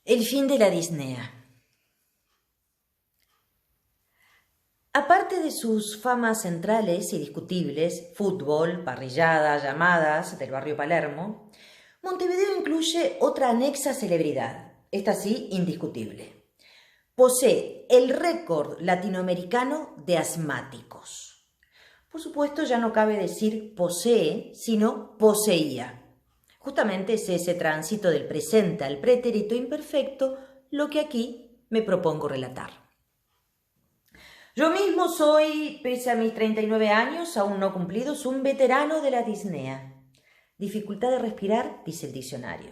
El fin de la disnea. Aparte de sus famas centrales y discutibles, fútbol, parrillada, llamadas del barrio Palermo, Montevideo incluye otra anexa celebridad, esta sí indiscutible. Posee el récord latinoamericano de asmáticos. Por supuesto, ya no cabe decir posee, sino poseía. Justamente es ese tránsito del presente al pretérito imperfecto lo que aquí me propongo relatar. Yo mismo soy, pese a mis 39 años, aún no cumplidos, un veterano de la disnea. Dificultad de respirar, dice el diccionario.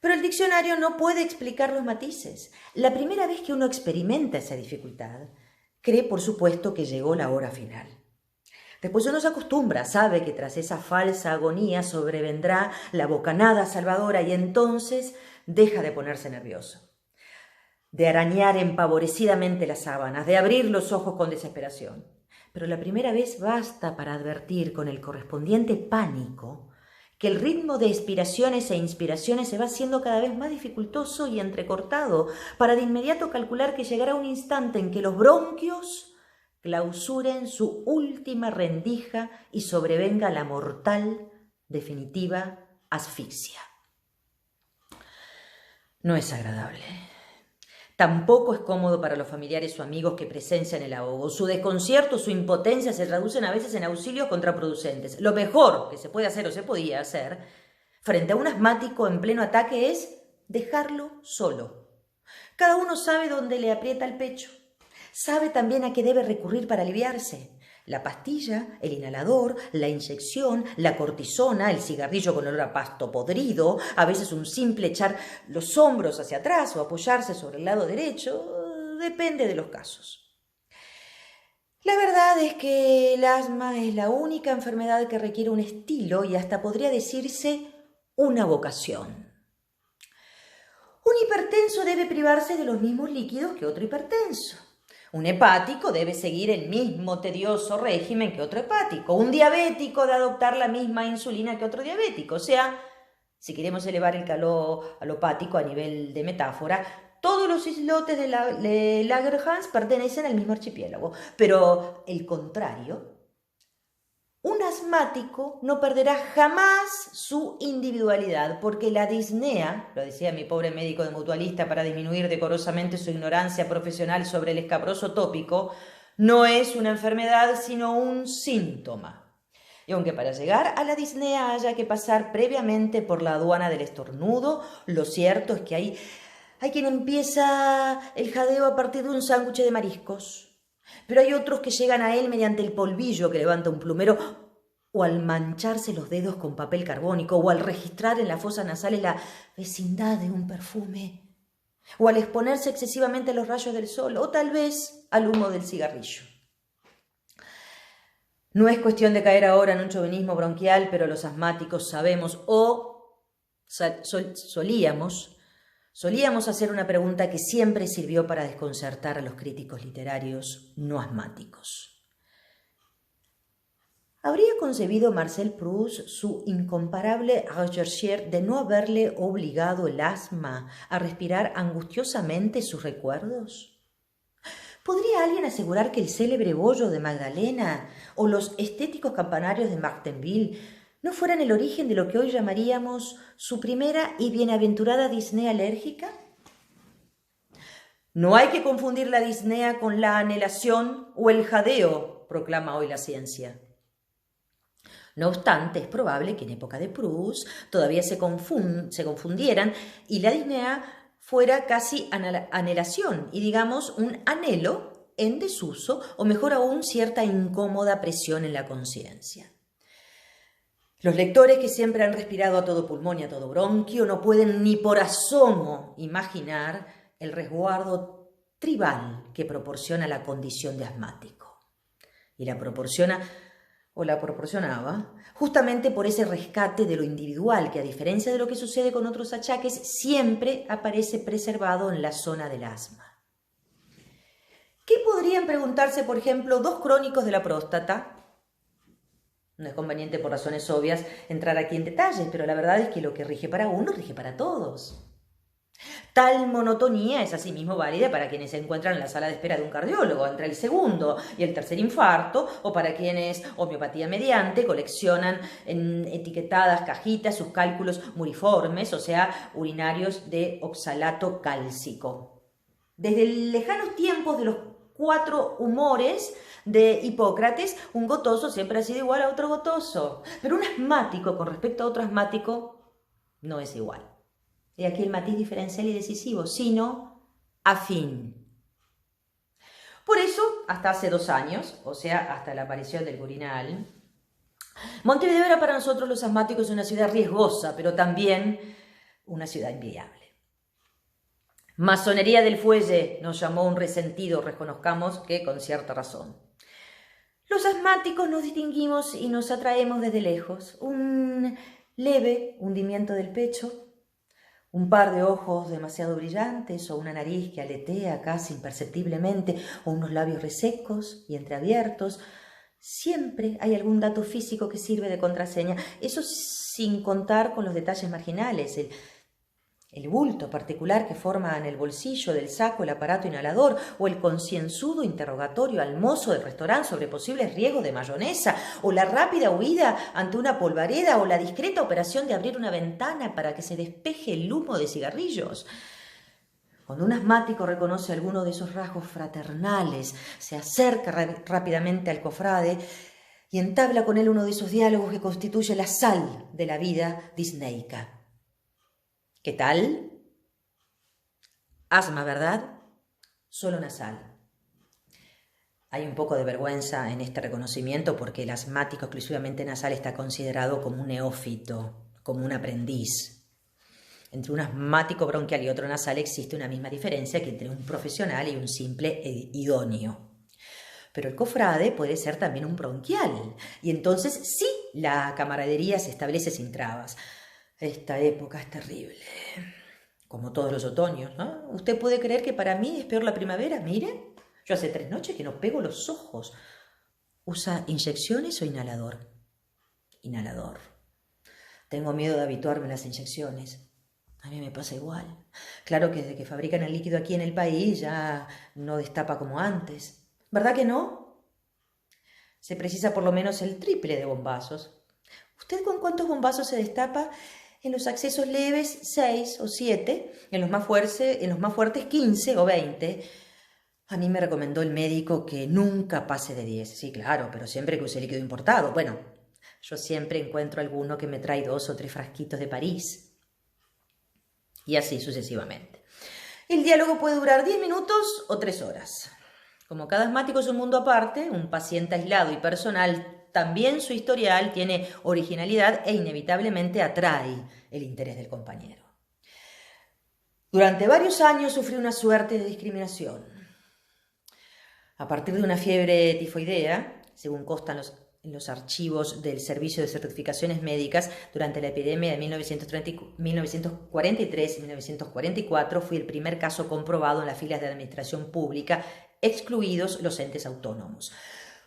Pero el diccionario no puede explicar los matices. La primera vez que uno experimenta esa dificultad, cree por supuesto que llegó la hora final. Después uno se acostumbra, sabe que tras esa falsa agonía sobrevendrá la bocanada salvadora y entonces deja de ponerse nervioso, de arañar empavorecidamente las sábanas, de abrir los ojos con desesperación. Pero la primera vez basta para advertir con el correspondiente pánico que el ritmo de expiraciones e inspiraciones se va haciendo cada vez más dificultoso y entrecortado, para de inmediato calcular que llegará un instante en que los bronquios clausuren su última rendija y sobrevenga la mortal, definitiva asfixia. No es agradable. Tampoco es cómodo para los familiares o amigos que presencian el ahogo. Su desconcierto, su impotencia se traducen a veces en auxilios contraproducentes. Lo mejor que se puede hacer o se podía hacer frente a un asmático en pleno ataque es dejarlo solo. Cada uno sabe dónde le aprieta el pecho. Sabe también a qué debe recurrir para aliviarse. La pastilla, el inhalador, la inyección, la cortisona, el cigarrillo con olor a pasto podrido, a veces un simple echar los hombros hacia atrás o apoyarse sobre el lado derecho, depende de los casos. La verdad es que el asma es la única enfermedad que requiere un estilo y hasta podría decirse una vocación. Un hipertenso debe privarse de los mismos líquidos que otro hipertenso. Un hepático debe seguir el mismo tedioso régimen que otro hepático. Un diabético debe adoptar la misma insulina que otro diabético. O sea, si queremos elevar el calor alopático a nivel de metáfora, todos los islotes de Langerhans pertenecen al mismo archipiélago. Pero el contrario, un asmático no perderá jamás su individualidad, porque la disnea, lo decía mi pobre médico de mutualista para disminuir decorosamente su ignorancia profesional sobre el escabroso tópico, no es una enfermedad sino un síntoma. Y aunque para llegar a la disnea haya que pasar previamente por la aduana del estornudo, lo cierto es que hay quien empieza el jadeo a partir de un sándwich de mariscos. Pero hay otros que llegan a él mediante el polvillo que levanta un plumero, o al mancharse los dedos con papel carbónico, o al registrar en las fosas nasales la vecindad de un perfume, o al exponerse excesivamente a los rayos del sol, o tal vez al humo del cigarrillo. No es cuestión de caer ahora en un chauvinismo bronquial, pero los asmáticos sabemos, o solíamos hacer una pregunta que siempre sirvió para desconcertar a los críticos literarios no asmáticos. ¿Habría concebido Marcel Proust su incomparable recherche de no haberle obligado el asma a respirar angustiosamente sus recuerdos? ¿Podría alguien asegurar que el célebre bollo de Magdalena o los estéticos campanarios de Martinville no fueran el origen de lo que hoy llamaríamos su primera y bienaventurada disnea alérgica? No hay que confundir la disnea con la anhelación o el jadeo, proclama hoy la ciencia. No obstante, es probable que en época de Proust todavía se confundieran y la disnea fuera casi anhelación y digamos un anhelo en desuso, o mejor aún cierta incómoda presión en la conciencia. Los lectores que siempre han respirado a todo pulmón y a todo bronquio no pueden ni por asomo imaginar el resguardo tribal que proporciona la condición de asmático. Y la proporcionaba justamente por ese rescate de lo individual que, a diferencia de lo que sucede con otros achaques, siempre aparece preservado en la zona del asma. ¿Qué podrían preguntarse, por ejemplo, dos crónicos de la próstata? No es conveniente, por razones obvias, entrar aquí en detalles, pero la verdad es que lo que rige para uno rige para todos. Tal monotonía es asimismo válida para quienes se encuentran en la sala de espera de un cardiólogo entre el segundo y el tercer infarto, o para quienes, homeopatía mediante, coleccionan en etiquetadas cajitas sus cálculos muriformes, o sea, urinarios de oxalato cálcico. Desde lejanos tiempos de los 4 humores de Hipócrates, un gotoso siempre ha sido igual a otro gotoso, pero un asmático con respecto a otro asmático no es igual. Y aquí el matiz diferencial y decisivo, sino afín. Por eso, hasta hace 2 años, o sea, hasta la aparición del Gurinal, Montevideo era para nosotros los asmáticos una ciudad riesgosa, pero también una ciudad invidiable. Masonería del Fuelle nos llamó un resentido, reconozcamos que con cierta razón. Los asmáticos nos distinguimos y nos atraemos desde lejos. Un leve hundimiento del pecho, un par de ojos demasiado brillantes o una nariz que aletea casi imperceptiblemente o unos labios resecos y entreabiertos. Siempre hay algún dato físico que sirve de contraseña, eso sin contar con los detalles marginales, el bulto particular que forma en el bolsillo del saco el aparato inhalador o el concienzudo interrogatorio al mozo del restaurante sobre posibles riesgos de mayonesa o la rápida huida ante una polvareda o la discreta operación de abrir una ventana para que se despeje el humo de cigarrillos. Cuando un asmático reconoce alguno de esos rasgos fraternales, se acerca rápidamente al cofrade y entabla con él uno de esos diálogos que constituye la sal de la vida disneica. ¿Qué tal? Asma, ¿verdad? Solo nasal. Hay un poco de vergüenza en este reconocimiento porque el asmático exclusivamente nasal está considerado como un neófito, como un aprendiz. Entre un asmático bronquial y otro nasal existe una misma diferencia que entre un profesional y un simple idóneo. Pero el cofrade puede ser también un bronquial, y entonces sí, la camaradería se establece sin trabas. Esta época es terrible, como todos los otoños, ¿no? ¿Usted puede creer que para mí es peor la primavera? Mire, yo hace 3 noches que no pego los ojos. ¿Usa inyecciones o inhalador? Inhalador. Tengo miedo de habituarme a las inyecciones. A mí me pasa igual. Claro que desde que fabrican el líquido aquí en el país ya no destapa como antes. ¿Verdad que no? Se precisa por lo menos el triple de bombazos. ¿Usted con cuántos bombazos se destapa? En los accesos leves, 6 o 7. En los más fuertes, 15 o 20. A mí me recomendó el médico que nunca pase de 10. Sí, claro, pero siempre que use líquido importado. Bueno, yo siempre encuentro alguno que me trae 2 o 3 frasquitos de París. Y así sucesivamente. El diálogo puede durar 10 minutos o 3 horas. Como cada asmático es un mundo aparte, un paciente aislado y personal, también su historial tiene originalidad e inevitablemente atrae el interés del compañero. Durante varios años sufrí una suerte de discriminación. A partir de una fiebre tifoidea, según constan en los archivos del Servicio de Certificaciones Médicas, durante la epidemia de 1943 y 1944, fui el primer caso comprobado en las filas de la administración pública, excluidos los entes autónomos.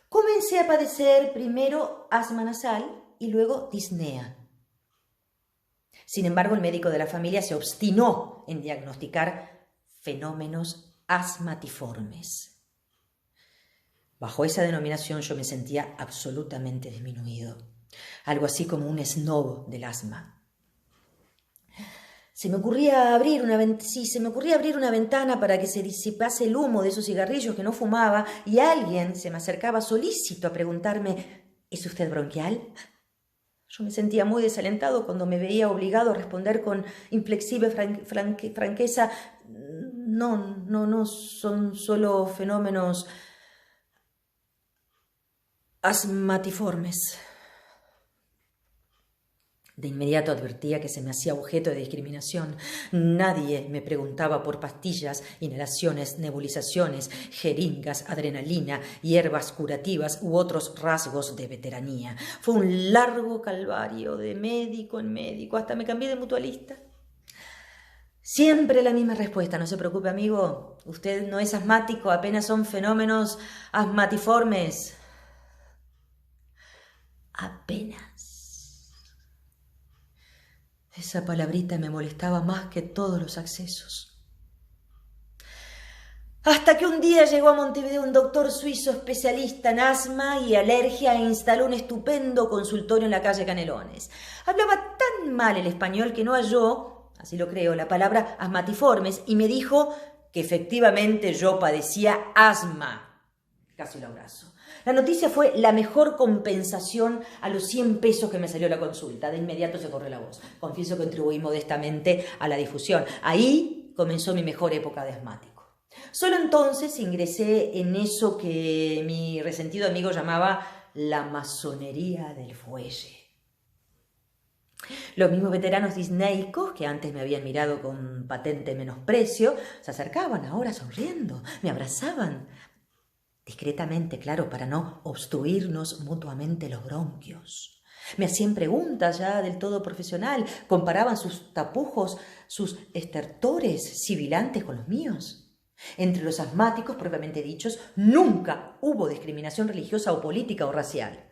Comencé a padecer primero asma nasal y luego disnea. Sin embargo, el médico de la familia se obstinó en diagnosticar fenómenos asmatiformes. Bajo esa denominación yo me sentía absolutamente disminuido, algo así como un snob del asma. Se me ocurría abrir una ventana para que se disipase el humo de esos cigarrillos que no fumaba y alguien se me acercaba solícito a preguntarme: ¿es usted bronquial? Yo me sentía muy desalentado cuando me veía obligado a responder con inflexible franqueza: no, son solo fenómenos asmatiformes. De inmediato advertía que se me hacía objeto de discriminación. Nadie me preguntaba por pastillas, inhalaciones, nebulizaciones, jeringas, adrenalina, hierbas curativas u otros rasgos de veteranía. Fue un largo calvario de médico en médico, hasta me cambié de mutualista. Siempre la misma respuesta: no se preocupe, amigo, usted no es asmático, apenas son fenómenos asmatiformes. Apenas. Esa palabrita me molestaba más que todos los accesos. Hasta que un día llegó a Montevideo un doctor suizo especialista en asma y alergia e instaló un estupendo consultorio en la calle Canelones. Hablaba tan mal el español que no halló, así lo creo, la palabra asmatiformes y me dijo que efectivamente yo padecía asma. Casi lo abrazo. La noticia fue la mejor compensación a los 100 pesos que me salió la consulta. De inmediato se corrió la voz. Confieso que contribuí modestamente a la difusión. Ahí comenzó mi mejor época de asmático. Solo entonces ingresé en eso que mi resentido amigo llamaba la masonería del fuelle. Los mismos veteranos disneicos que antes me habían mirado con patente menosprecio se acercaban ahora sonriendo, me abrazaban. Discretamente, claro, para no obstruirnos mutuamente los bronquios. Me hacían preguntas ya del todo profesional, comparaban sus tapujos, sus estertores sibilantes con los míos. Entre los asmáticos, propiamente dichos, nunca hubo discriminación religiosa o política o racial.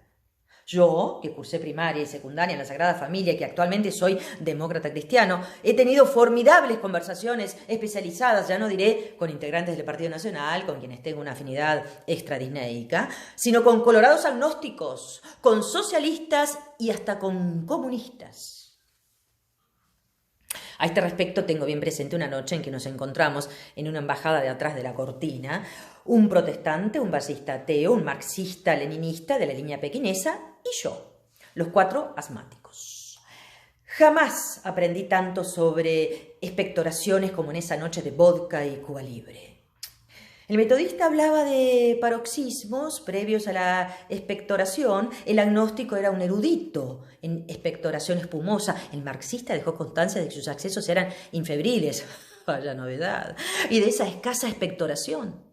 Yo, que cursé primaria y secundaria en la Sagrada Familia y que actualmente soy demócrata cristiano, he tenido formidables conversaciones especializadas, ya no diré con integrantes del Partido Nacional, con quienes tengo una afinidad extradisneica, sino con colorados agnósticos, con socialistas y hasta con comunistas. A este respecto tengo bien presente una noche en que nos encontramos en una embajada de atrás de la cortina, un protestante, un basista ateo, un marxista-leninista de la línea pequinesa y yo, los 4 asmáticos. Jamás aprendí tanto sobre expectoraciones como en esa noche de vodka y Cuba Libre. El metodista hablaba de paroxismos previos a la expectoración, el agnóstico era un erudito en expectoración espumosa, el marxista dejó constancia de que sus accesos eran infebriles, vaya novedad, y de esa escasa expectoración.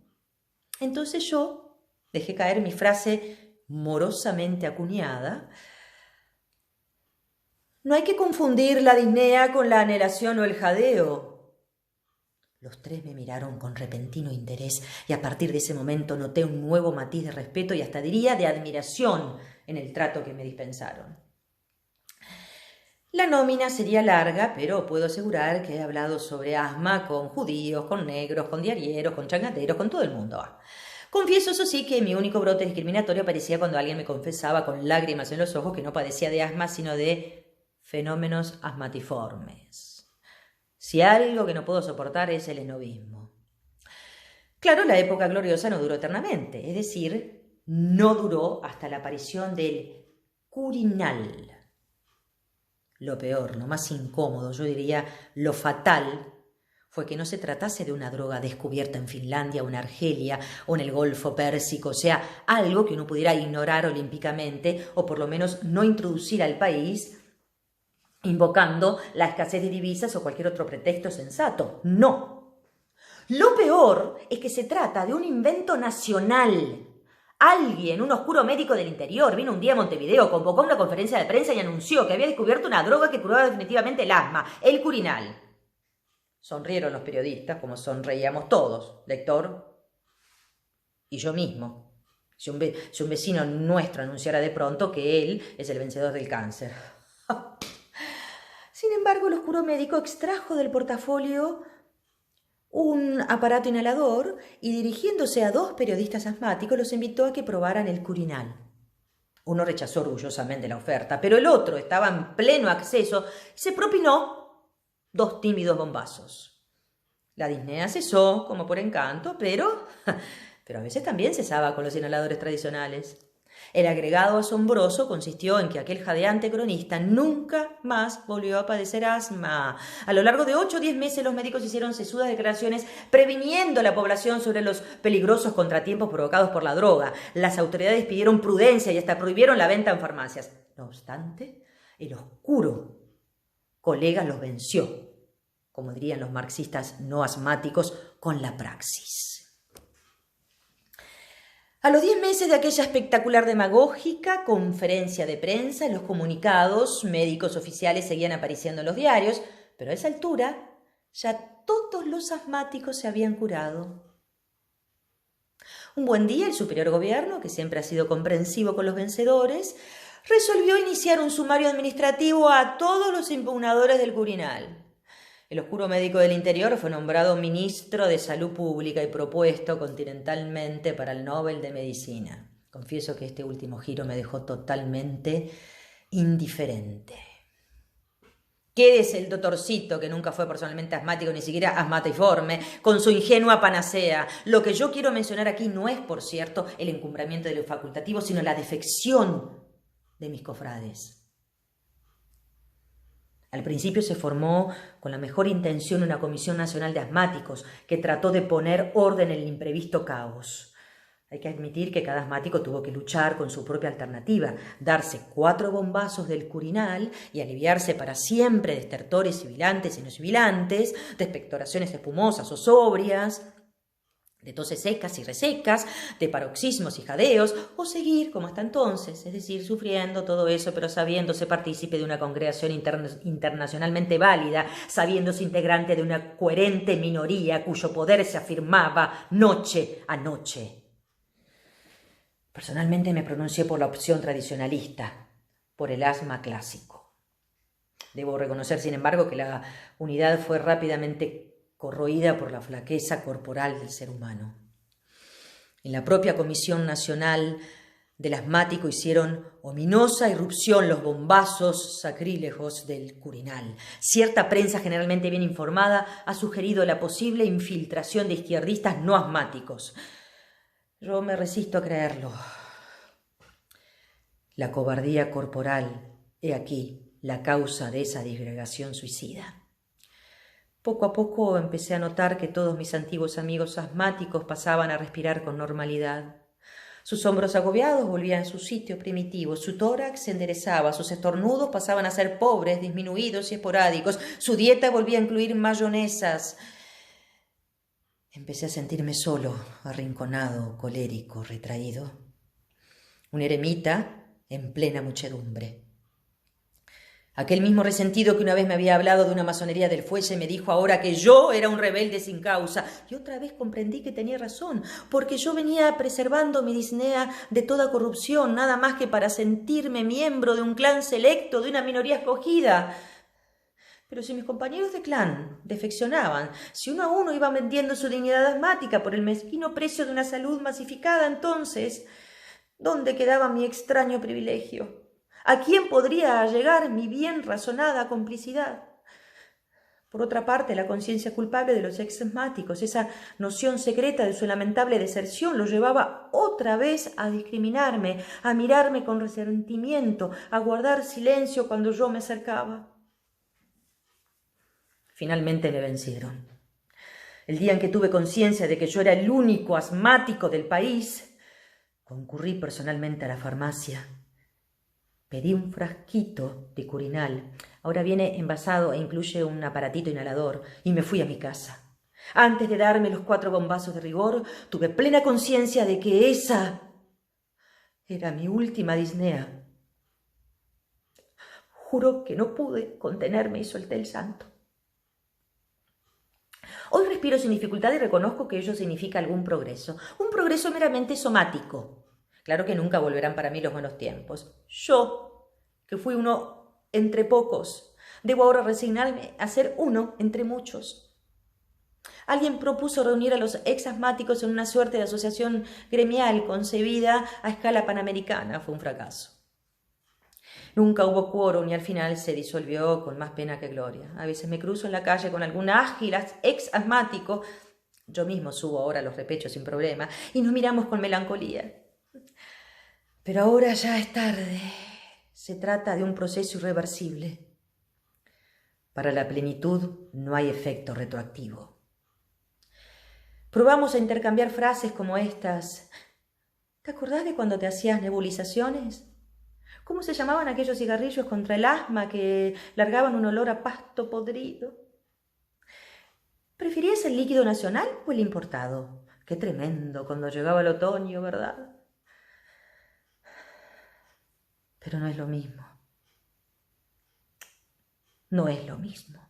Entonces yo dejé caer mi frase morosamente acuñada: no hay que confundir la disnea con la anhelación o el jadeo. Los 3 me miraron con repentino interés y a partir de ese momento noté un nuevo matiz de respeto y hasta diría de admiración en el trato que me dispensaron. La nómina sería larga, pero puedo asegurar que he hablado sobre asma con judíos, con negros, con diarieros, con changateros, con todo el mundo. Confieso, eso sí, que mi único brote discriminatorio aparecía cuando alguien me confesaba con lágrimas en los ojos que no padecía de asma, sino de fenómenos asmatiformes. Si algo que no puedo soportar es el esnovismo. Claro, la época gloriosa no duró eternamente, es decir, no duró hasta la aparición del Quirinal. Lo peor, lo más incómodo, yo diría lo fatal, fue que no se tratase de una droga descubierta en Finlandia o en Argelia o en el Golfo Pérsico, o sea, algo que uno pudiera ignorar olímpicamente o por lo menos no introducir al país invocando la escasez de divisas o cualquier otro pretexto sensato. No. Lo peor es que se trata de un invento nacional. Alguien, un oscuro médico del interior, vino un día a Montevideo, convocó una conferencia de prensa y anunció que había descubierto una droga que curaba definitivamente el asma, el Quirinal. Sonrieron los periodistas, como sonreíamos todos, lector y yo mismo. Si un vecino nuestro anunciara de pronto que él es el vencedor del cáncer. Sin embargo, el oscuro médico extrajo del portafolio un aparato inhalador y dirigiéndose a 2 periodistas asmáticos los invitó a que probaran el Quirinal. Uno rechazó orgullosamente la oferta, pero el otro estaba en pleno acceso y se propinó 2 tímidos bombazos. La disnea cesó, como por encanto, pero a veces también cesaba con los inhaladores tradicionales. El agregado asombroso consistió en que aquel jadeante cronista nunca más volvió a padecer asma. A lo largo de 8 o 10 meses los médicos hicieron sesudas declaraciones previniendo a la población sobre los peligrosos contratiempos provocados por la droga. Las autoridades pidieron prudencia y hasta prohibieron la venta en farmacias. No obstante, el oscuro colega los venció, como dirían los marxistas no asmáticos, con la praxis. A los 10 meses de aquella espectacular demagógica conferencia de prensa, en los comunicados médicos oficiales seguían apareciendo en los diarios, pero a esa altura ya todos los asmáticos se habían curado. Un buen día el superior gobierno, que siempre ha sido comprensivo con los vencedores, resolvió iniciar un sumario administrativo a todos los impugnadores del Quirinal. El oscuro médico del interior fue nombrado ministro de Salud Pública y propuesto continentalmente para el Nobel de Medicina. Confieso que este último giro me dejó totalmente indiferente. Quédese el doctorcito, que nunca fue personalmente asmático, ni siquiera asmatiforme, con su ingenua panacea. Lo que yo quiero mencionar aquí no es, por cierto, el encumbramiento de lo facultativo, sino la defección de mis cofrades. Al principio se formó con la mejor intención una Comisión Nacional de Asmáticos que trató de poner orden en el imprevisto caos. Hay que admitir que cada asmático tuvo que luchar con su propia alternativa, darse 4 bombazos del Quirinal y aliviarse para siempre de estertores sibilantes y no sibilantes, de expectoraciones espumosas o sobrias, de toses secas y resecas, de paroxismos y jadeos, o seguir como hasta entonces, es decir, sufriendo todo eso, pero sabiéndose partícipe de una congregación internacionalmente válida, sabiéndose integrante de una coherente minoría cuyo poder se afirmaba noche a noche. Personalmente me pronuncié por la opción tradicionalista, por el asma clásico. Debo reconocer, sin embargo, que la unidad fue rápidamente corroída por la flaqueza corporal del ser humano. En la propia Comisión Nacional del Asmático hicieron ominosa irrupción los bombazos sacrílegos del Quirinal. Cierta prensa generalmente bien informada ha sugerido la posible infiltración de izquierdistas no asmáticos. Yo me resisto a creerlo. La cobardía corporal, he aquí la causa de esa disgregación suicida. Poco a poco empecé a notar que todos mis antiguos amigos asmáticos pasaban a respirar con normalidad. Sus hombros agobiados volvían a su sitio primitivo, su tórax se enderezaba, sus estornudos pasaban a ser pobres, disminuidos y esporádicos, su dieta volvía a incluir mayonesas. Empecé a sentirme solo, arrinconado, colérico, retraído. Un eremita en plena muchedumbre. Aquel mismo resentido que una vez me había hablado de una masonería del fuelle me dijo ahora que yo era un rebelde sin causa. Y otra vez comprendí que tenía razón, porque yo venía preservando mi disnea de toda corrupción, nada más que para sentirme miembro de un clan selecto, de una minoría escogida. Pero si mis compañeros de clan defeccionaban, si uno a uno iban vendiendo su dignidad asmática por el mezquino precio de una salud masificada, entonces, ¿dónde quedaba mi extraño privilegio? ¿A quién podría llegar mi bien razonada complicidad? Por otra parte, la conciencia culpable de los ex-asmáticos, esa noción secreta de su lamentable deserción, lo llevaba otra vez a discriminarme, a mirarme con resentimiento, a guardar silencio cuando yo me acercaba. Finalmente me vencieron. El día en que tuve conciencia de que yo era el único asmático del país, concurrí personalmente a la farmacia. Pedí un frasquito de Quirinal. Ahora viene envasado e incluye un aparatito inhalador y me fui a mi casa. Antes de darme los 4 bombazos de rigor, tuve plena conciencia de que esa era mi última disnea. Juro que no pude contenerme y solté el santo. Hoy respiro sin dificultad y reconozco que ello significa algún progreso. Un progreso meramente somático. Claro que nunca volverán para mí los buenos tiempos. Yo, que fui uno entre pocos, debo ahora resignarme a ser uno entre muchos. Alguien propuso reunir a los ex-asmáticos en una suerte de asociación gremial concebida a escala panamericana. Fue un fracaso. Nunca hubo quórum y al final se disolvió con más pena que gloria. A veces me cruzo en la calle con algún ágil ex-asmático, yo mismo subo ahora los repechos sin problema, y nos miramos con melancolía. Pero ahora ya es tarde. Se trata de un proceso irreversible. Para la plenitud no hay efecto retroactivo. Probamos a intercambiar frases como estas. ¿Te acordás de cuando te hacías nebulizaciones? ¿Cómo se llamaban aquellos cigarrillos contra el asma que largaban un olor a pasto podrido? ¿Preferías el líquido nacional o el importado? Qué tremendo cuando llegaba el otoño, ¿verdad? Pero no es lo mismo. No es lo mismo.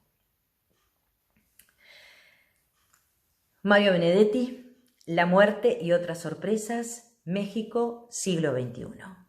Mario Benedetti, La muerte y otras sorpresas, México, siglo XXI.